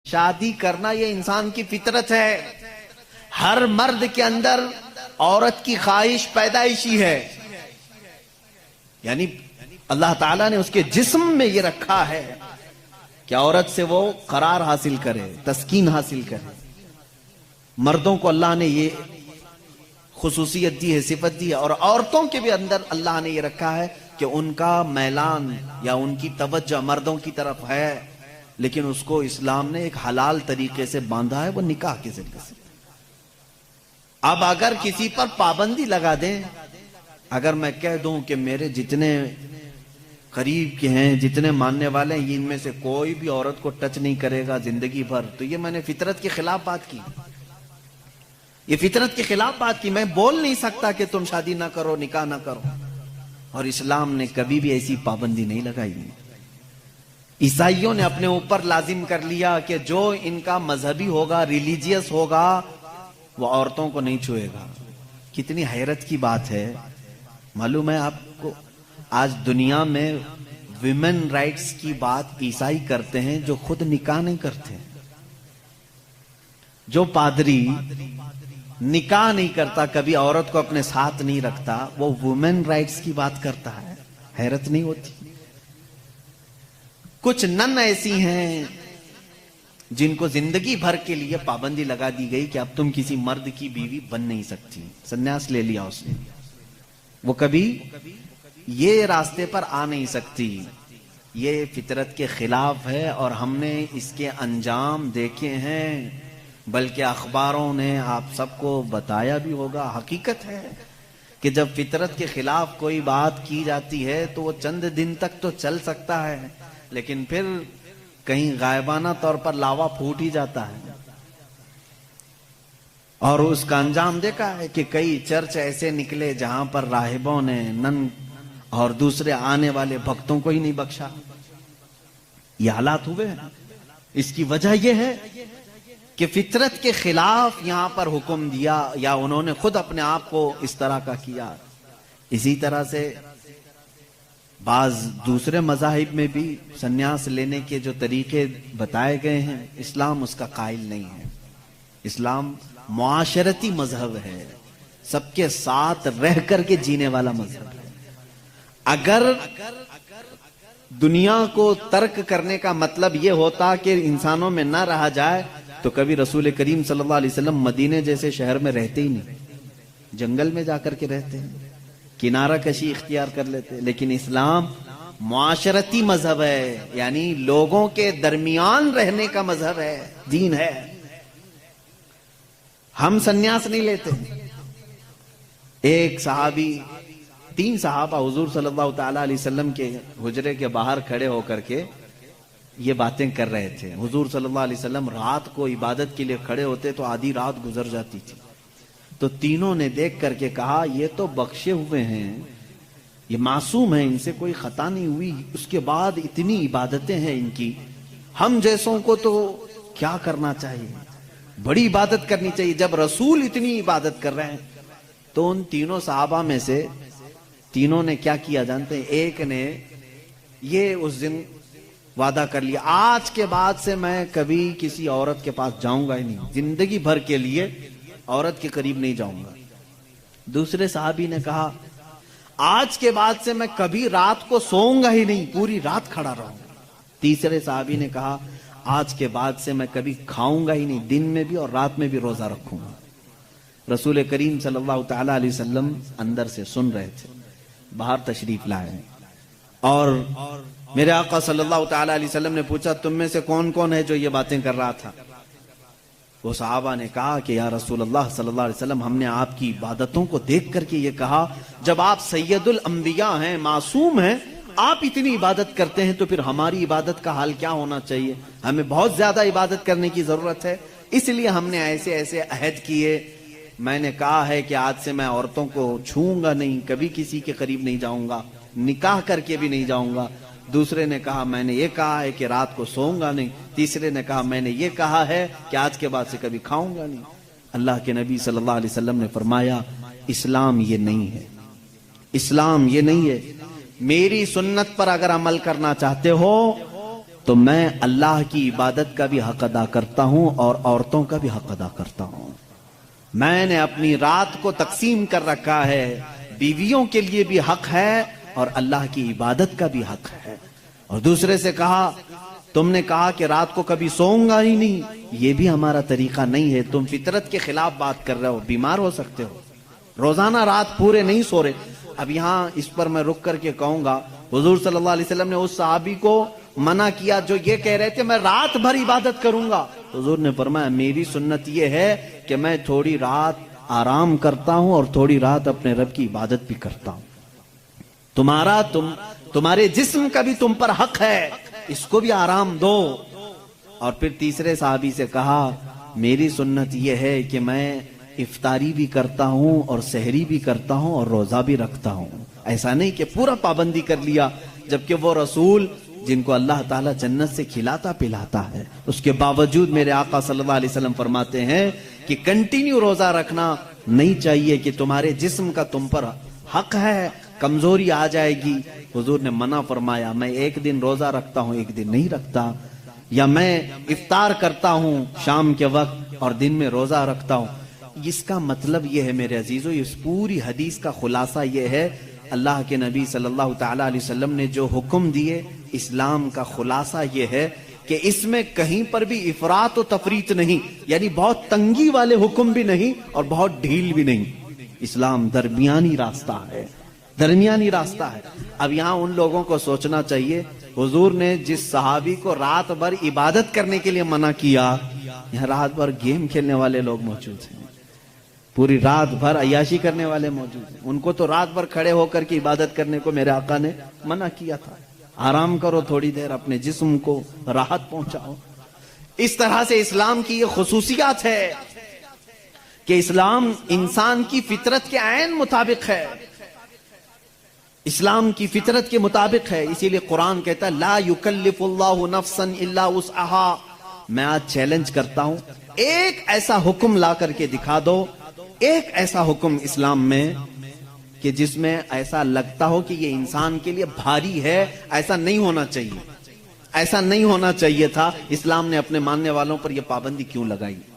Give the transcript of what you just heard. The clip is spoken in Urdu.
شادی کرنا یہ انسان کی فطرت ہے. ہر مرد کے اندر عورت کی خواہش پیدائشی ہے. یعنی اللہ تعالیٰ نے اس کے جسم میں یہ رکھا ہے کہ عورت سے وہ قرار حاصل کرے، تسکین حاصل کرے. مردوں کو اللہ نے یہ خصوصیت دی ہے، صفت دی ہے، اور عورتوں کے بھی اندر اللہ نے یہ رکھا ہے کہ ان کا میلان یا ان کی توجہ مردوں کی طرف ہے، لیکن اس کو اسلام نے ایک حلال طریقے سے باندھا ہے، وہ نکاح کے ذریعے سے. اب اگر کسی پر پابندی لگا دیں، اگر میں کہہ دوں کہ میرے جتنے قریب کے ہیں، جتنے ماننے والے ہیں، ان میں سے کوئی بھی عورت کو ٹچ نہیں کرے گا زندگی بھر، تو یہ میں نے فطرت کے خلاف بات کی. یہ فطرت کے خلاف بات کی. میں بول نہیں سکتا کہ تم شادی نہ کرو، نکاح نہ کرو، اور اسلام نے کبھی بھی ایسی پابندی نہیں لگائی. عیسائیوں نے اپنے اوپر لازم کر لیا کہ جو ان کا مذہبی ہوگا، ریلیجیس ہوگا، وہ عورتوں کو نہیں چھوئے گا. کتنی حیرت کی بات ہے. معلوم ہے آپ کو، آج دنیا میں ویمن رائٹس کی بات عیسائی کرتے ہیں جو خود نکاح نہیں کرتے. جو پادری نکاح نہیں کرتا، کبھی عورت کو اپنے ساتھ نہیں رکھتا، وہ ویمن رائٹس کی بات کرتا ہے. حیرت نہیں ہوتی؟ کچھ نن ایسی ہیں جن کو زندگی بھر کے لیے پابندی لگا دی گئی کہ اب تم کسی مرد کی بیوی بن نہیں سکتی. سنیاس لے لیا اس نے، وہ کبھی یہ راستے پر آ نہیں سکتی. یہ فطرت کے خلاف ہے، اور ہم نے اس کے انجام دیکھے ہیں، بلکہ اخباروں نے آپ سب کو بتایا بھی ہوگا. حقیقت ہے کہ جب فطرت کے خلاف کوئی بات کی جاتی ہے تو وہ چند دن تک تو چل سکتا ہے، لیکن پھر کہیں غائبانہ طور پر لاوا پھوٹ ہی جاتا ہے. اور اس کا انجام دیکھا ہے کہ کئی چرچ ایسے نکلے جہاں پر راہبوں نے نن اور دوسرے آنے والے بھکتوں کو ہی نہیں بخشا. یہ حالات ہوئے ہیں. اس کی وجہ یہ ہے کہ فطرت کے خلاف یہاں پر حکم دیا، یا انہوں نے خود اپنے آپ کو اس طرح کا کیا. اسی طرح سے بعض دوسرے مذاہب میں بھی سنیاس لینے کے جو طریقے بتائے گئے ہیں، اسلام اس کا قائل نہیں ہے. اسلام معاشرتی مذہب ہے، سب کے ساتھ رہ کر کے جینے والا مذہب ہے. اگر دنیا کو ترک کرنے کا مطلب یہ ہوتا کہ انسانوں میں نہ رہا جائے، تو کبھی رسول کریم صلی اللہ علیہ وسلم مدینے جیسے شہر میں رہتے ہی نہیں، جنگل میں جا کر کے رہتے ہیں، کنارہ کشی اختیار کر لیتے. لیکن اسلام معاشرتی مذہب ہے، یعنی لوگوں کے درمیان رہنے کا مذہب ہے، دین ہے. ہم سنیاس نہیں لیتے. ایک صحابی، 3 صحابہ حضور صلی اللہ تعالی علیہ وسلم کے حجرے کے باہر کھڑے ہو کر کے یہ باتیں کر رہے تھے. حضور صلی اللہ علیہ وسلم رات کو عبادت کے لیے کھڑے ہوتے تو آدھی رات گزر جاتی تھی. تو تینوں نے دیکھ کر کے کہا یہ تو بخشے ہوئے ہیں، یہ معصوم ہیں، ان سے کوئی خطا نہیں ہوئی، اس کے بعد اتنی عبادتیں ہیں ان کی، ہم جیسوں کو تو کیا کرنا چاہیے، بڑی عبادت کرنی چاہیے. جب رسول اتنی عبادت کر رہے ہیں، تو ان تینوں صحابہ میں سے تینوں نے کیا کیا جانتے ہیں؟ ایک نے یہ اس دن وعدہ کر لیا، آج کے بعد سے میں کبھی کسی عورت کے پاس جاؤں گا ہی نہیں، زندگی بھر کے لیے عورت کے قریب نہیں جاؤں گا. دوسرے صحابی نے کہا آج کے بعد سے میں کبھی رات کو سوؤں گا ہی نہیں، پوری رات کھڑا رہوں گا. تیسرے صحابی نے کہا آج کے بعد سے میں کبھی کھاؤں گا ہی نہیں، دن میں بھی اور رات میں بھی روزہ رکھوں گا. رسول کریم صلی اللہ تعالی علیہ وسلم اندر سے سن رہے تھے، باہر تشریف لائے، اور میرے آقا صلی اللہ تعالی علیہ وسلم نے پوچھا تم میں سے کون کون ہے جو یہ باتیں کر رہا تھا؟ وہ صحابہ نے کہا کہ یا رسول اللہ صلی اللہ علیہ وسلم، ہم نے آپ کی عبادتوں کو دیکھ کر کے یہ کہا، جب آپ سید الانبیاء ہیں، معصوم ہیں، آپ اتنی عبادت کرتے ہیں تو پھر ہماری عبادت کا حال کیا ہونا چاہیے؟ ہمیں بہت زیادہ عبادت کرنے کی ضرورت ہے، اس لیے ہم نے ایسے ایسے عہد کیے. میں نے کہا ہے کہ آج سے میں عورتوں کو چھوؤں گا نہیں، کبھی کسی کے قریب نہیں جاؤں گا، نکاح کر کے بھی نہیں جاؤں گا. دوسرے نے کہا میں نے یہ کہا ہے کہ رات کو سوؤں گا نہیں. تیسرے نے کہا میں نے یہ کہا ہے کہ آج کے بعد سے کبھی کھاؤں گا نہیں. اللہ کے نبی صلی اللہ علیہ وسلم نے فرمایا اسلام یہ نہیں ہے، اسلام یہ نہیں ہے. میری سنت پر اگر عمل کرنا چاہتے ہو تو میں اللہ کی عبادت کا بھی حق ادا کرتا ہوں اور عورتوں کا بھی حق ادا کرتا ہوں. میں نے اپنی رات کو تقسیم کر رکھا ہے، بیویوں کے لیے بھی حق ہے اور اللہ کی عبادت کا بھی حق ہے. اور دوسرے سے کہا تم نے کہا کہ رات کو کبھی سوؤں گا ہی نہیں، یہ بھی ہمارا طریقہ نہیں ہے، تم فطرت کے خلاف بات کر رہے ہو، بیمار ہو سکتے ہو، روزانہ رات پورے نہیں سو رہے. اب یہاں اس پر میں رک کر کے کہوں گا، حضور صلی اللہ علیہ وسلم نے اس صحابی کو منع کیا جو یہ کہہ رہے تھے میں رات بھر عبادت کروں گا. حضور نے فرمایا میری سنت یہ ہے کہ میں تھوڑی رات آرام کرتا ہوں اور تھوڑی رات اپنے رب کی عبادت بھی کرتا ہوں. تمہارے جسم کا بھی تم پر حق ہے، اس کو بھی آرام دو. اور پھر تیسرے صحابی سے کہا میری سنت یہ ہے کہ میں افطاری بھی کرتا ہوں اور سحری بھی کرتا ہوں اور روزہ بھی رکھتا ہوں. ایسا نہیں کہ پورا پابندی کر لیا، جبکہ وہ رسول جن کو اللہ تعالیٰ جنت سے کھلاتا پلاتا ہے، اس کے باوجود میرے آقا صلی اللہ علیہ وسلم فرماتے ہیں کہ کنٹینیو روزہ رکھنا نہیں چاہیے، کہ تمہارے جسم کا تم پر حق ہے، کمزوری آ جائے گی. حضور نے منع فرمایا میں ایک دن روزہ رکھتا ہوں ایک دن نہیں رکھتا، یا میں افطار کرتا ہوں شام کے وقت اور دن میں روزہ رکھتا ہوں. اس کا مطلب یہ ہے میرے عزیزو، اس پوری حدیث کا خلاصہ یہ ہے اللہ کے نبی صلی اللہ تعالی علیہ وسلم نے جو حکم دیے، اسلام کا خلاصہ یہ ہے کہ اس میں کہیں پر بھی افراط و تفریط نہیں، یعنی بہت تنگی والے حکم بھی نہیں اور بہت ڈھیل بھی نہیں. اسلام درمیانی راستہ ہے، درمیانی راستہ ہے. اب یہاں ان لوگوں کو سوچنا چاہیے، حضور نے جس صحابی کو رات بھر عبادت کرنے کے لیے منع کیا، یہاں رات بھر گیم کھیلنے والے لوگ موجود ہیں، پوری رات بھر عیاشی کرنے والے موجود ہیں. ان کو تو رات بھر کھڑے ہو کر کے عبادت کرنے کو میرے آقا نے منع کیا تھا. آرام کرو تھوڑی دیر، اپنے جسم کو راحت پہنچاؤ. اس طرح سے اسلام کی یہ خصوصیات ہے کہ اسلام انسان کی فطرت کے عین مطابق ہے، اسلام کی فطرت کے مطابق ہے. اسی لیے قرآن کہتا ہے لا یکلف اللہ نفسا الا وسعہا. میں آج چیلنج کرتا ہوں، ایک ایسا حکم لا کر کے دکھا دو، ایک ایسا حکم اسلام میں کہ جس میں ایسا لگتا ہو کہ یہ انسان کے لیے بھاری ہے. ایسا نہیں ہونا چاہیے، ایسا نہیں ہونا چاہیے تھا. اسلام نے اپنے ماننے والوں پر یہ پابندی کیوں لگائی؟